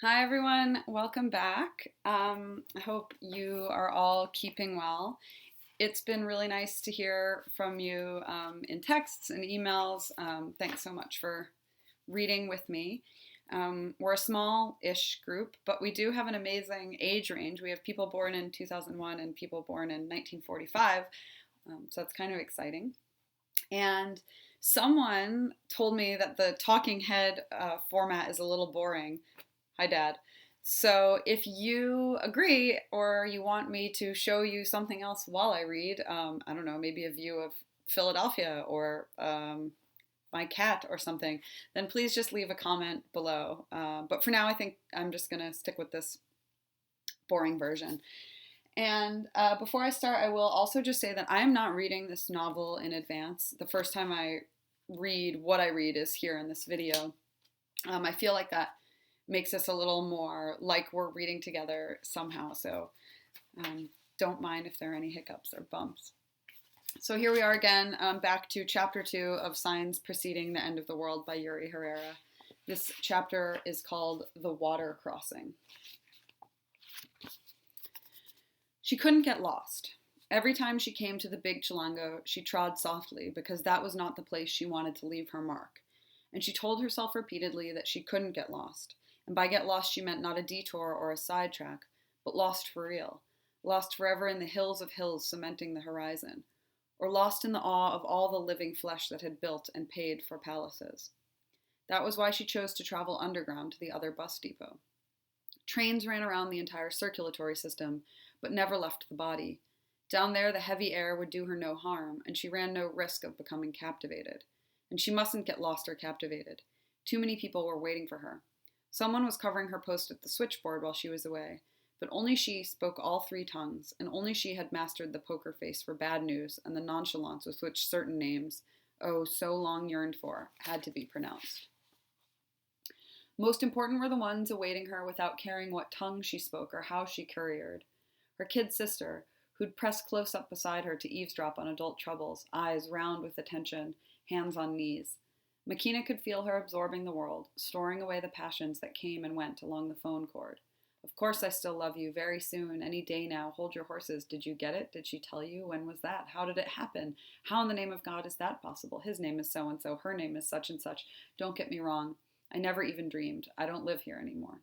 Hi, everyone. Welcome back. I hope you are all keeping well. It's been really nice to hear from you in texts and emails. Thanks so much for reading with me. We're a small ish group, but we do have an amazing age range. We have people born in 2001 and people born in 1945, so that's kind of exciting. And someone told me that the talking head format is a little boring. Hi, Dad. So if you agree or you want me to show you something else while I read, I don't know, maybe a view of Philadelphia or my cat or something, then please just leave a comment below. But for now, I think I'm just going to stick with this boring version. And before I start, I will also just say that I am not reading this novel in advance. The first time I read what I read is here in this video. I feel like that makes us a little more like we're reading together somehow. So don't mind if there are any hiccups or bumps. So here we are again, back to chapter 2 of Signs Preceding the End of the World by Yuri Herrera. This chapter is called The Water Crossing. She couldn't get lost. Every time she came to the big Chilango, she trod softly because that was not the place she wanted to leave her mark. And she told herself repeatedly that she couldn't get lost. And by get lost, she meant not a detour or a sidetrack, but lost for real. Lost forever in the hills of hills cementing the horizon. Or lost in the awe of all the living flesh that had built and paid for palaces. That was why she chose to travel underground to the other bus depot. Trains ran around the entire circulatory system, but never left the body. Down there, the heavy air would do her no harm, and she ran no risk of becoming captivated. And she mustn't get lost or captivated. Too many people were waiting for her. Someone was covering her post at the switchboard while she was away, but only she spoke all three tongues, and only she had mastered the poker face for bad news and the nonchalance with which certain names, oh, so long yearned for, had to be pronounced. Most important were the ones awaiting her without caring what tongue she spoke or how she couriered. Her kid sister, who'd pressed close up beside her to eavesdrop on adult troubles, eyes round with attention, hands on knees. Makina could feel her absorbing the world, storing away the passions that came and went along the phone cord. Of course I still love you, very soon, any day now, hold your horses. Did you get it? Did she tell you? When was that? How did it happen? How in the name of God is that possible? His name is so-and-so, her name is such and such. Don't get me wrong. I never even dreamed. I don't live here anymore.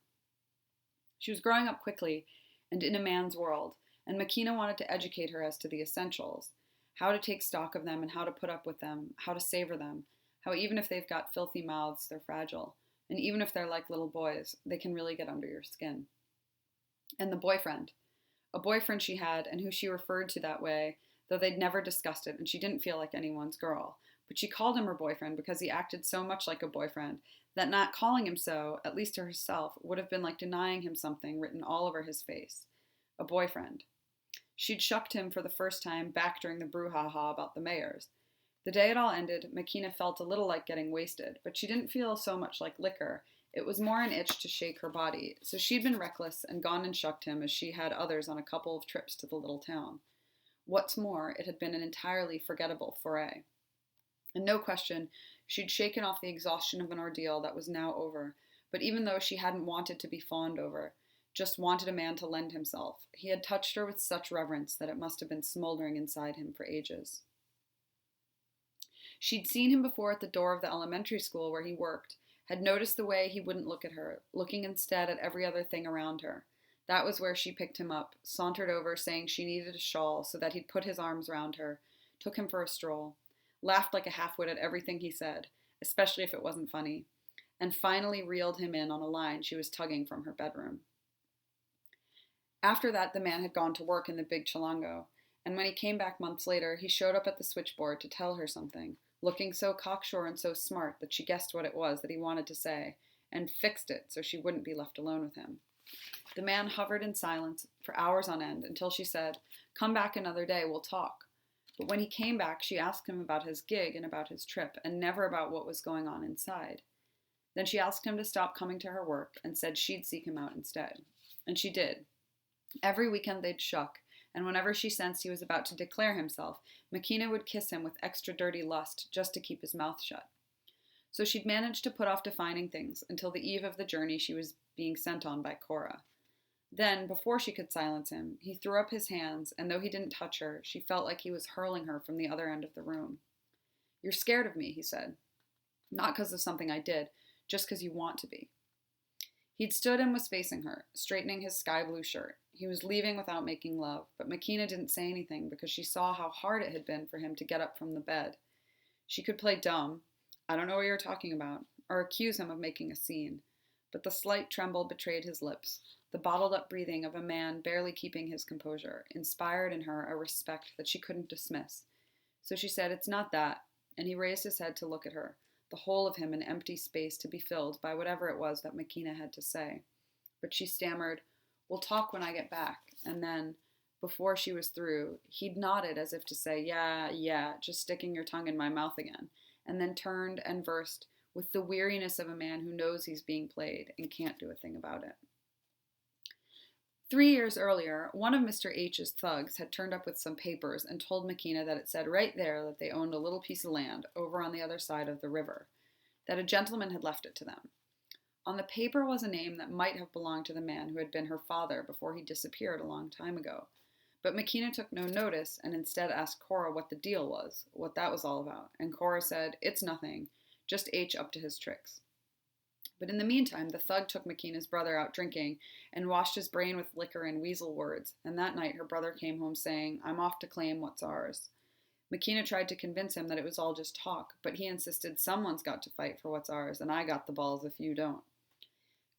She was growing up quickly and in a man's world, and Makina wanted to educate her as to the essentials, how to take stock of them and how to put up with them, how to savor them, how even if they've got filthy mouths, they're fragile, and even if they're like little boys, they can really get under your skin. And the boyfriend. A boyfriend she had, and who she referred to that way, though they'd never discussed it, and she didn't feel like anyone's girl. But she called him her boyfriend because he acted so much like a boyfriend that not calling him so, at least to herself, would have been like denying him something written all over his face. A boyfriend. She'd shucked him for the first time back during the brouhaha about the mayors. The day it all ended, Makina felt a little like getting wasted, but she didn't feel so much like liquor. It was more an itch to shake her body, so she'd been reckless and gone and shucked him as she had others on a couple of trips to the little town. What's more, it had been an entirely forgettable foray. And no question, she'd shaken off the exhaustion of an ordeal that was now over, but even though she hadn't wanted to be fawned over, just wanted a man to lend himself, he had touched her with such reverence that it must have been smoldering inside him for ages. She'd seen him before at the door of the elementary school where he worked, had noticed the way he wouldn't look at her, looking instead at every other thing around her. That was where she picked him up, sauntered over saying she needed a shawl so that he'd put his arms round her, took him for a stroll, laughed like a half-wit at everything he said, especially if it wasn't funny, and finally reeled him in on a line she was tugging from her bedroom. After that, the man had gone to work in the big Chilango, and when he came back months later, he showed up at the switchboard to tell her something, looking so cocksure and so smart that she guessed what it was that he wanted to say, and fixed it so she wouldn't be left alone with him. The man hovered in silence for hours on end until she said, "Come back another day, we'll talk." But when he came back, she asked him about his gig and about his trip, and never about what was going on inside. Then she asked him to stop coming to her work and said she'd seek him out instead. And she did. Every weekend they'd shuck, and whenever she sensed he was about to declare himself, Makina would kiss him with extra dirty lust just to keep his mouth shut. So she'd managed to put off defining things until the eve of the journey she was being sent on by Cora. Then, before she could silence him, he threw up his hands, and though he didn't touch her, she felt like he was hurling her from the other end of the room. "You're scared of me," he said. "Not because of something I did, just because you want to be." He'd stood and was facing her, straightening his sky blue shirt. He was leaving without making love, but Makina didn't say anything because she saw how hard it had been for him to get up from the bed. She could play dumb, "I don't know what you're talking about," or accuse him of making a scene, but the slight tremble betrayed his lips. The bottled-up breathing of a man barely keeping his composure inspired in her a respect that she couldn't dismiss. So she said, "It's not that," and he raised his head to look at her, the whole of him an empty space to be filled by whatever it was that Makina had to say. But she stammered, "We'll talk when I get back," and then, before she was through, he'd nodded as if to say, yeah, just sticking your tongue in my mouth again, and then turned and versed with the weariness of a man who knows he's being played and can't do a thing about it. 3 years earlier, one of Mr. H's thugs had turned up with some papers and told Makina that it said right there that they owned a little piece of land over on the other side of the river, that a gentleman had left it to them. On the paper was a name that might have belonged to the man who had been her father before he disappeared a long time ago. But Makina took no notice and instead asked Cora what the deal was, what that was all about, and Cora said, "It's nothing, just H up to his tricks." But in the meantime, the thug took Makina's brother out drinking and washed his brain with liquor and weasel words, and that night her brother came home saying, "I'm off to claim what's ours." Makina tried to convince him that it was all just talk, but he insisted, "Someone's got to fight for what's ours, and I got the balls if you don't."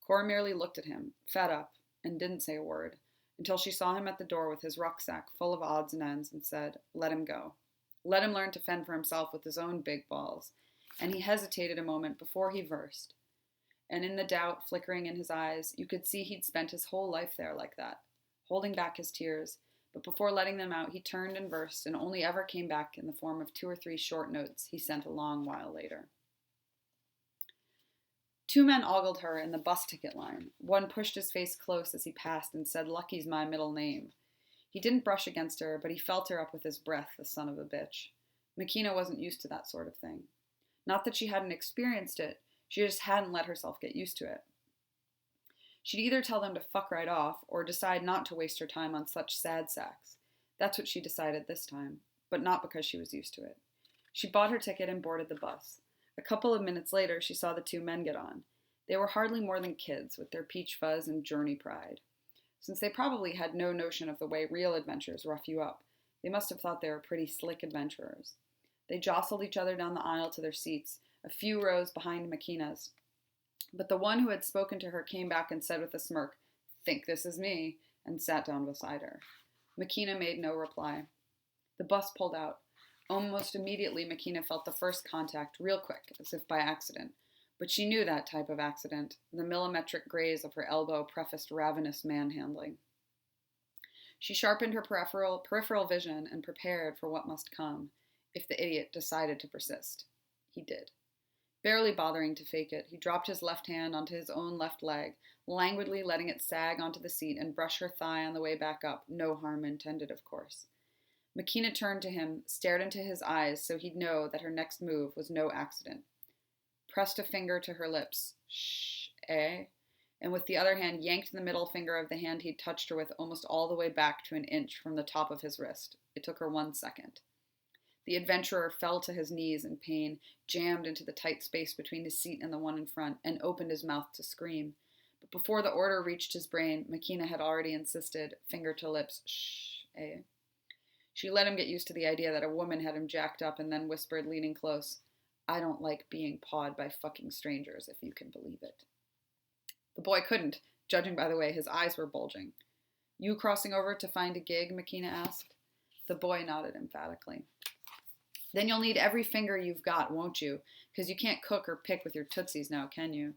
Cora merely looked at him, fed up, and didn't say a word, until she saw him at the door with his rucksack full of odds and ends and said, "Let him go. Let him learn to fend for himself with his own big balls." And he hesitated a moment before he versed. And in the doubt flickering in his eyes, you could see he'd spent his whole life there like that, holding back his tears, but before letting them out, he turned and versed and only ever came back in the form of 2 or 3 short notes he sent a long while later. 2 men ogled her in the bus ticket line. One pushed his face close as he passed and said, "Lucky's my middle name." He didn't brush against her, but he felt her up with his breath, the son of a bitch. Makina wasn't used to that sort of thing. Not that she hadn't experienced it, she just hadn't let herself get used to it. She'd either tell them to fuck right off or decide not to waste her time on such sad sacks. That's what she decided this time, but not because she was used to it. She bought her ticket and boarded the bus. A couple of minutes later, she saw the 2 men get on. They were hardly more than kids, with their peach fuzz and journey pride. Since they probably had no notion of the way real adventures rough you up, they must have thought they were pretty slick adventurers. They jostled each other down the aisle to their seats, a few rows behind Makina's. But the one who had spoken to her came back and said with a smirk, "Think this is me," and sat down beside her. Makina made no reply. The bus pulled out. Almost immediately, Makina felt the first contact, real quick, as if by accident. But she knew that type of accident. The millimetric graze of her elbow prefaced ravenous manhandling. She sharpened her peripheral vision and prepared for what must come, if the idiot decided to persist. He did. Barely bothering to fake it, he dropped his left hand onto his own left leg, languidly letting it sag onto the seat and brush her thigh on the way back up, no harm intended, of course. Makina turned to him, stared into his eyes so he'd know that her next move was no accident. Pressed a finger to her lips. "Shh, eh?" And with the other hand yanked the middle finger of the hand he'd touched her with almost all the way back to an inch from the top of his wrist. It took her 1 second. The adventurer fell to his knees in pain, jammed into the tight space between his seat and the one in front, and opened his mouth to scream. But before the order reached his brain, Makina had already insisted, finger to lips, "Shh, eh?" She let him get used to the idea that a woman had him jacked up and then whispered, leaning close, "I don't like being pawed by fucking strangers, if you can believe it." The boy couldn't, judging by the way his eyes were bulging. "You crossing over to find a gig?" Makina asked. The boy nodded emphatically. "Then you'll need every finger you've got, won't you? Because you can't cook or pick with your tootsies now, can you?"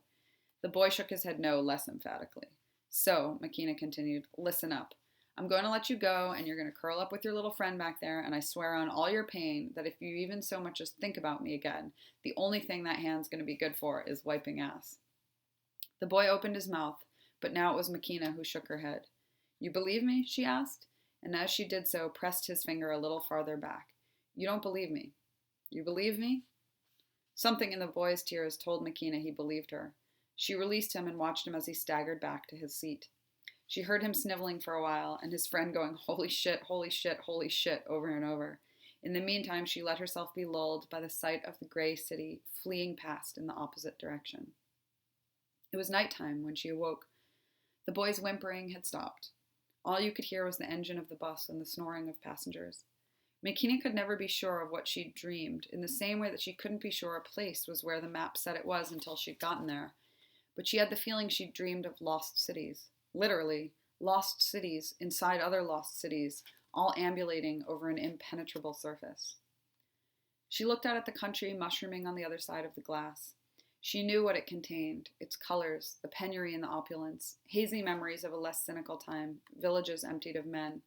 The boy shook his head no less emphatically. "So," Makina continued, "listen up. I'm going to let you go, and you're going to curl up with your little friend back there, and I swear on all your pain that if you even so much as think about me again, the only thing that hand's going to be good for is wiping ass." The boy opened his mouth, but now it was Makina who shook her head. "You believe me?" she asked, and as she did so, pressed his finger a little farther back. "You don't believe me. You believe me?" Something in the boy's tears told Makina he believed her. She released him and watched him as he staggered back to his seat. She heard him sniveling for a while and his friend going, "Holy shit, holy shit, holy shit," over and over. In the meantime, she let herself be lulled by the sight of the gray city fleeing past in the opposite direction. It was nighttime when she awoke. The boy's whimpering had stopped. All you could hear was the engine of the bus and the snoring of passengers. Makina could never be sure of what she'd dreamed, in the same way that she couldn't be sure a place was where the map said it was until she'd gotten there. But she had the feeling she'd dreamed of lost cities. Literally, lost cities inside other lost cities, all ambulating over an impenetrable surface. She looked out at the country mushrooming on the other side of the glass. She knew what it contained, its colors, the penury and the opulence, hazy memories of a less cynical time, villages emptied of men.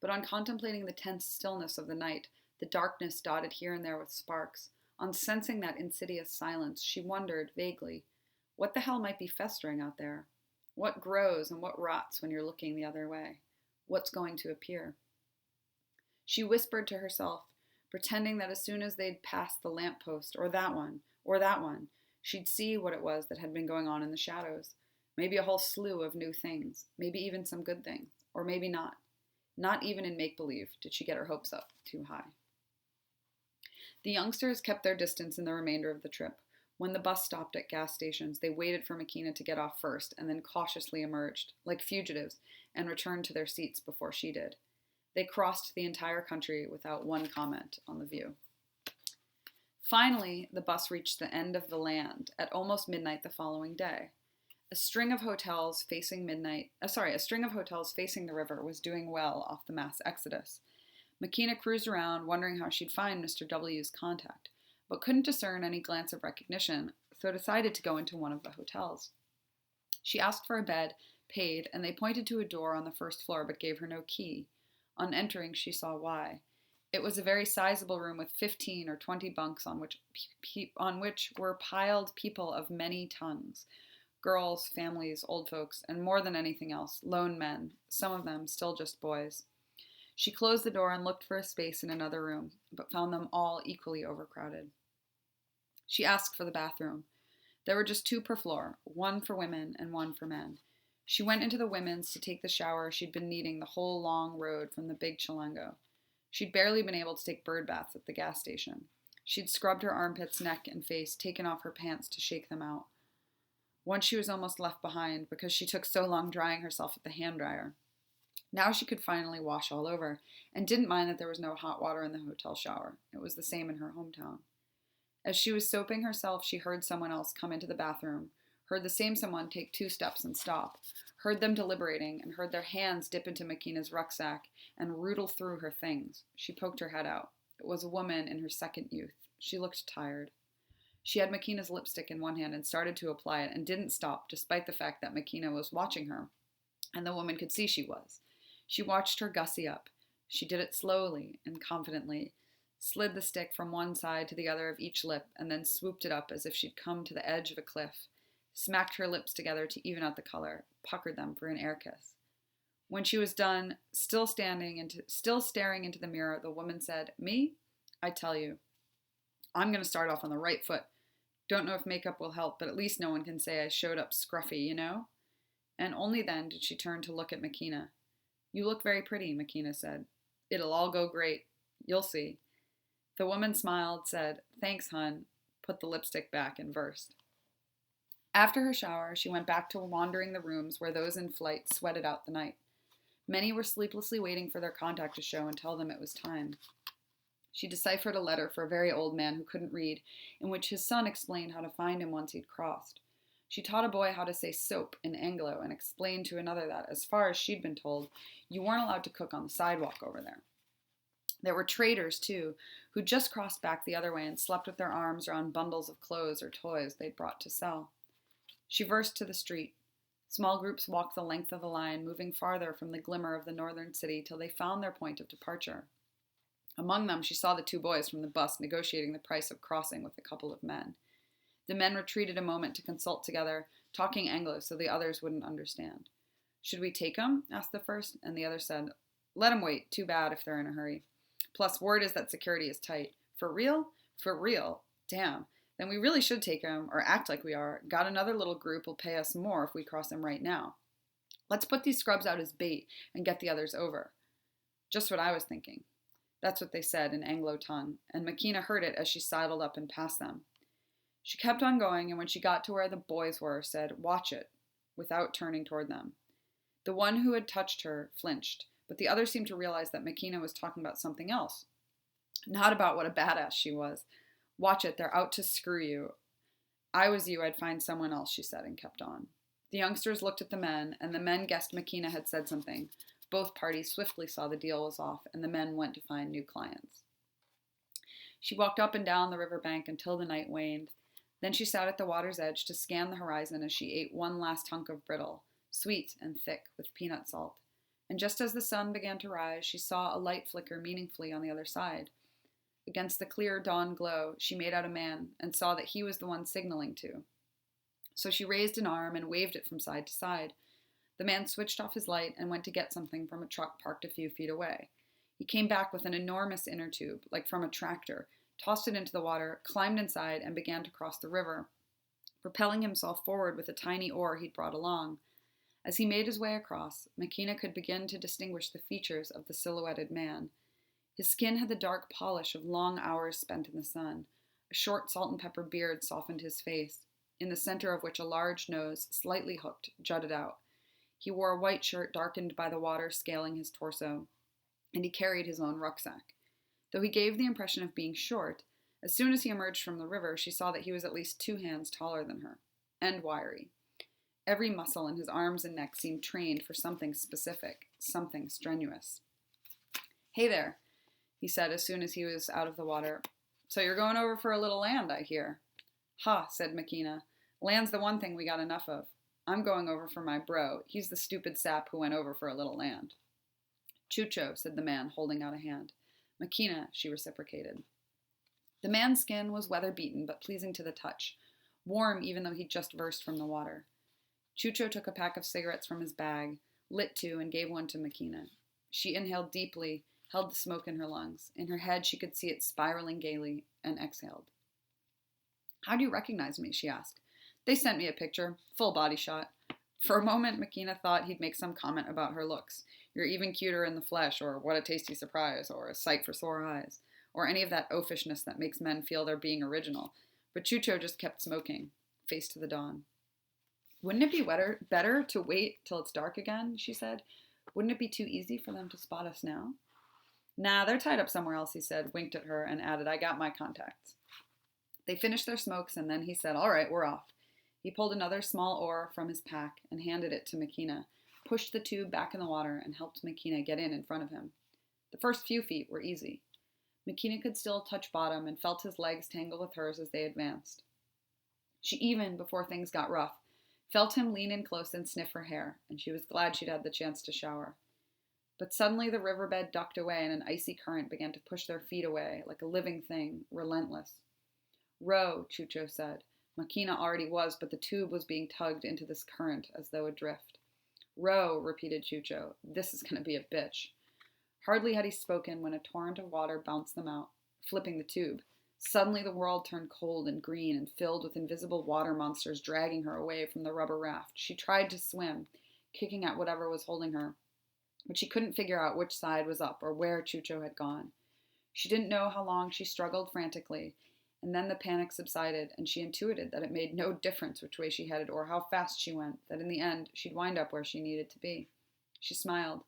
But on contemplating the tense stillness of the night, the darkness dotted here and there with sparks, on sensing that insidious silence, she wondered, vaguely, what the hell might be festering out there? What grows and what rots when you're looking the other way? What's going to appear? She whispered to herself, pretending that as soon as they'd passed the lamppost, or that one, she'd see what it was that had been going on in the shadows. Maybe a whole slew of new things, maybe even some good things, or maybe not. Not even in make-believe did she get her hopes up too high. The youngsters kept their distance in the remainder of the trip. When the bus stopped at gas stations, they waited for Makina to get off first and then cautiously emerged, like fugitives, and returned to their seats before she did. They crossed the entire country without one comment on the view. Finally, the bus reached the end of the land at almost midnight the following day. A string of hotels facing the river was doing well off the mass exodus. Makina cruised around, wondering how she'd find Mr. W's contact, but couldn't discern any glance of recognition, so decided to go into one of the hotels. She asked for a bed, paid, and they pointed to a door on the first floor but gave her no key. On entering, she saw why. It was a very sizable room with 15 or 20 bunks on which were piled people of many tongues. Girls, families, old folks, and more than anything else, lone men, some of them still just boys. She closed the door and looked for a space in another room, but found them all equally overcrowded. She asked for the bathroom. There were just 2 per floor, one for women and one for men. She went into the women's to take the shower she'd been needing the whole long road from the big Chilango. She'd barely been able to take bird baths at the gas station. She'd scrubbed her armpits, neck, and face, taken off her pants to shake them out. Once she was almost left behind because she took so long drying herself at the hand dryer. Now she could finally wash all over, and didn't mind that there was no hot water in the hotel shower. It was the same in her hometown. As she was soaping herself, she heard someone else come into the bathroom, heard the same someone take 2 steps and stop, heard them deliberating, and heard their hands dip into Makina's rucksack and rootle through her things. She poked her head out. It was a woman in her second youth. She looked tired. She had Makina's lipstick in one hand and started to apply it and didn't stop, despite the fact that Makina was watching her, and the woman could see she was. She watched her gussy up. She did it slowly and confidently, slid the stick from one side to the other of each lip, and then swooped it up as if she'd come to the edge of a cliff, smacked her lips together to even out the color, puckered them for an air kiss. When she was done, still staring into the mirror, the woman said, "Me? I tell you, I'm going to start off on the right foot. Don't know if makeup will help, but at least no one can say I showed up scruffy, you know?" And only then did she turn to look at Makina. "You look very pretty," Makina said. "It'll all go great. You'll see." The woman smiled, said, "Thanks, hun," put the lipstick back, and versed. After her shower, she went back to wandering the rooms where those in flight sweated out the night. Many were sleeplessly waiting for their contact to show and tell them it was time. She deciphered a letter for a very old man who couldn't read, in which his son explained how to find him once he'd crossed. She taught a boy how to say soap in Anglo and explained to another that, as far as she'd been told, you weren't allowed to cook on the sidewalk over there. There were traders, too, who just crossed back the other way and slept with their arms around bundles of clothes or toys they'd brought to sell. She versed to the street. Small groups walked the length of the line, moving farther from the glimmer of the northern city till they found their point of departure. Among them, she saw the 2 boys from the bus negotiating the price of crossing with a couple of men. The men retreated a moment to consult together, talking Anglo so the others wouldn't understand. "Should we take 'em?" asked the first, and the other said, "Let 'em wait. Too bad if they're in a hurry. Plus, word is that security is tight." "For real?" "For real. Damn, then we really should take him, or act like we are. Got another little group will pay us more if we cross him right now. Let's put these scrubs out as bait and get the others over. Just what I was thinking. That's what they said in Anglo tongue, and Makina heard it as she sidled up and past them. She kept on going, and when she got to where the boys were, said, "Watch it," without turning toward them. The one who had touched her flinched, but the others seemed to realize that Makina was talking about something else. Not about what a badass she was. "Watch it, they're out to screw you. I was you, I'd find someone else," she said, and kept on. The youngsters looked at the men, and the men guessed Makina had said something. Both parties swiftly saw the deal was off, and the men went to find new clients. She walked up and down the riverbank until the night waned. Then she sat at the water's edge to scan the horizon as she ate one last hunk of brittle, sweet and thick with peanut salt. And just as the sun began to rise, she saw a light flicker meaningfully on the other side. Against the clear dawn glow, she made out a man and saw that he was the one signaling to. So she raised an arm and waved it from side to side. The man switched off his light and went to get something from a truck parked a few feet away. He came back with an enormous inner tube, like from a tractor, tossed it into the water, climbed inside, and began to cross the river, propelling himself forward with a tiny oar he'd brought along. As he made his way across, Makina could begin to distinguish the features of the silhouetted man. His skin had the dark polish of long hours spent in the sun. A short salt and pepper beard softened his face, in the center of which a large nose, slightly hooked, jutted out. He wore a white shirt darkened by the water scaling his torso, and he carried his own rucksack. Though he gave the impression of being short, as soon as he emerged from the river, she saw that he was at least 2 hands taller than her, and wiry. Every muscle in his arms and neck seemed trained for something specific, something strenuous. "Hey there," he said as soon as he was out of the water. "So you're going over for a little land, I hear." "Ha," said Makina. "Land's the one thing we got enough of. I'm going over for my bro. He's the stupid sap who went over for a little land." "Chucho," said the man, holding out a hand. "Makina," she reciprocated. The man's skin was weather-beaten but pleasing to the touch, warm even though he'd just versed from the water. Chucho took a pack of cigarettes from his bag, lit 2, and gave one to Makina. She inhaled deeply, held the smoke in her lungs. In her head, she could see it spiraling gaily, and exhaled. "How do you recognize me?" she asked. "They sent me a picture, full body shot." For a moment, Makina thought he'd make some comment about her looks. "You're even cuter in the flesh," or "what a tasty surprise," or "a sight for sore eyes," or any of that oafishness that makes men feel they're being original. But Chucho just kept smoking, face to the dawn. "Wouldn't it be better to wait till it's dark again?" she said. "Wouldn't it be too easy for them to spot us now?" "Nah, they're tied up somewhere else," he said, winked at her, and added, "I got my contacts." They finished their smokes, and then he said, "All right, we're off." He pulled another small oar from his pack and handed it to Makina, pushed the tube back in the water, and helped Makina get in front of him. The first few feet were easy. Makina could still touch bottom and felt his legs tangle with hers as they advanced. She even, before things got rough, felt him lean in close and sniff her hair, and she was glad she'd had the chance to shower. But suddenly the riverbed ducked away and an icy current began to push their feet away like a living thing, relentless. "Row," Chucho said. Makina already was, but the tube was being tugged into this current as though adrift. "Row," repeated Chucho. "This is going to be a bitch." Hardly had he spoken when a torrent of water bounced them out, flipping the tube. Suddenly the world turned cold and green and filled with invisible water monsters dragging her away from the rubber raft. She tried to swim, kicking at whatever was holding her, but she couldn't figure out which side was up or where Chucho had gone. She didn't know how long she struggled frantically, and then the panic subsided, and she intuited that it made no difference which way she headed or how fast she went, that in the end she'd wind up where she needed to be. She smiled.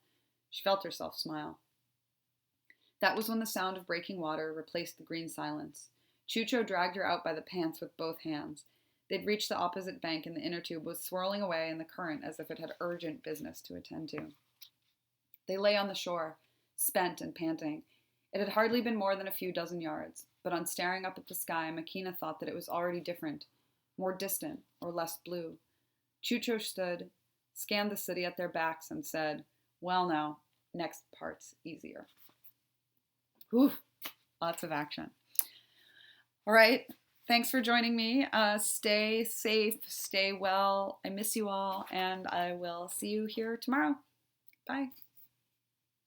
She felt herself smile. That was when the sound of breaking water replaced the green silence. Chucho dragged her out by the pants with both hands. They'd reached the opposite bank, and the inner tube was swirling away in the current as if it had urgent business to attend to. They lay on the shore, spent and panting. It had hardly been more than a few dozen yards, but on staring up at the sky, Makina thought that it was already different, more distant or less blue. Chucho stood, scanned the city at their backs, and said, "Well now, next part's easier." Whew, lots of action. All right, thanks for joining me. Stay safe, stay well. I miss you all, and I will see you here tomorrow. Bye.